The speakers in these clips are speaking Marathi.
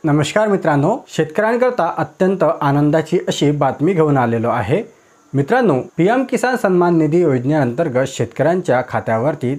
नमस्कार मित्रांनो, शेतकऱ्यांकरता अत्यंत आनंदाची अशी बातमी घेऊन आलेलो आहे। मित्रांनो, पीएम किसान सन्मान निधी योजनेअंतर्गत शेतकऱ्यांच्या खात्यावरती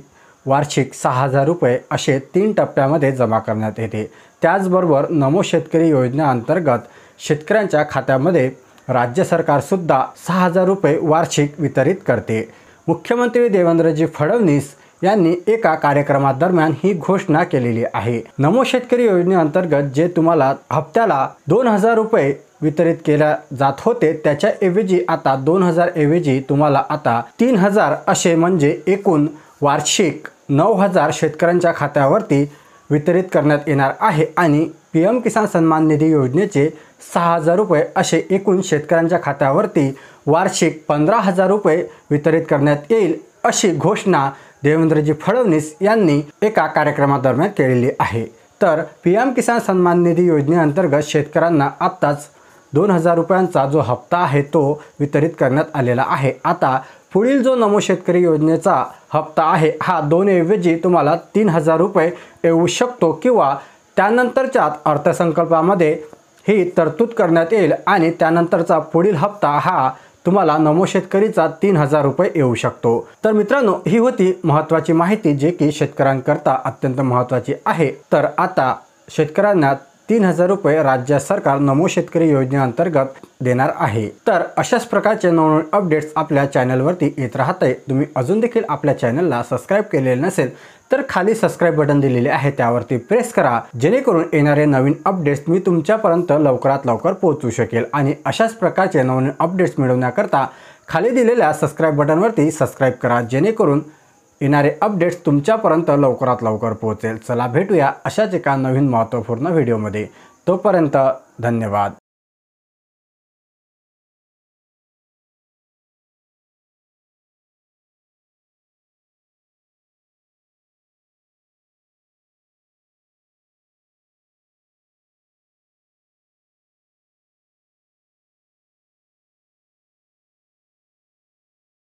वार्षिक 6000 रुपये असे 3 टप्प्यामध्ये जमा करण्यात येते। त्याचबरोबर नमो शेतकरी योजनेअंतर्गत शेतकऱ्यांच्या खात्यामध्ये राज्य सरकार सुद्धा 6000 रुपये वार्षिक वितरित करते। मुख्यमंत्री देवेंद्रजी फडणवीस यांनी एका कार्यक्रमादरम्यान ही घोषणा केलेली आहे। नमो शेतकरी योजनेअंतर्गत जे तुम्हाला हप्त्याला 2000 रुपये वितरित केल्या जात होते, त्याच्या ऐवजी आता 2000 ऐवजी तुम्हाला आता 3000 असे म्हणजे एकूण वार्षिक 9000 शेतकऱ्यांच्या खात्यावरती वितरित करण्यात येणार आहे। आणि पीएम किसान सन्मान निधी योजनेचे 6000 रुपये असे एकूण शेतकऱ्यांच्या खात्यावरती वार्षिक 15000 रुपये वितरित करण्यात येईल, अशी घोषणा देवेंद्रजी फडणवीस यांनी एका कार्यक्रमादरम्यान केलेली आहे। तर पीएम किसान सन्मान निधी योजनेअंतर्गत शेतकऱ्यांना आत्ताच 2000 रुपयांचा जो हप्ता आहे तो वितरित करण्यात आलेला आहे। आता पुढील जो नमो शेतकरी योजनेचा हप्ता आहे हा 2 ऐवजी तुम्हाला 3000 रुपये येऊ शकतो, किंवा त्यानंतरच्या अर्थसंकल्पामध्ये ही तरतूद करण्यात येईल आणि त्यानंतरचा पुढील हप्ता हा तुम्हाला नमो शेतकरीचा 3000 रुपये येऊ शकतो। तर मित्रांनो, ही होती महत्त्वाची माहिती जे की शेतकऱ्यांकरता अत्यंत महत्त्वाची आहे। तर आता शेतकऱ्यांना 3000 रुपये राज्य सरकार नमो शेतकरी योजनेअंतर्गत देणार आहे। तर अशाच प्रकारचे नवनवीन अपडेट्स आपल्या चॅनलवरती येत राहते। तुम्ही अजून देखील आपल्या चॅनलला सबस्क्राइब केलेले नसेल तर खाली सबस्क्राइब बटन दिलेले आहे, त्यावरती प्रेस करा, जेणेकरून येणारे नवीन अपडेट्स मी तुमच्यापर्यंत लवकरात लवकर पोहोचू शकेल। आणि अशाच प्रकारचे नवीन अपडेट्स मिळवण्याकरता खाली दिलेल्या सबस्क्राइब बटनवरती सबस्क्राइब करा, जेणेकरून येणारे अपडेट्स तुमच्यापर्यंत लवकरात लवकर पोहोचेल। चला भेटूया अशाच एका नवीन महत्त्वपूर्ण व्हिडिओमध्ये। तोपर्यंत धन्यवाद।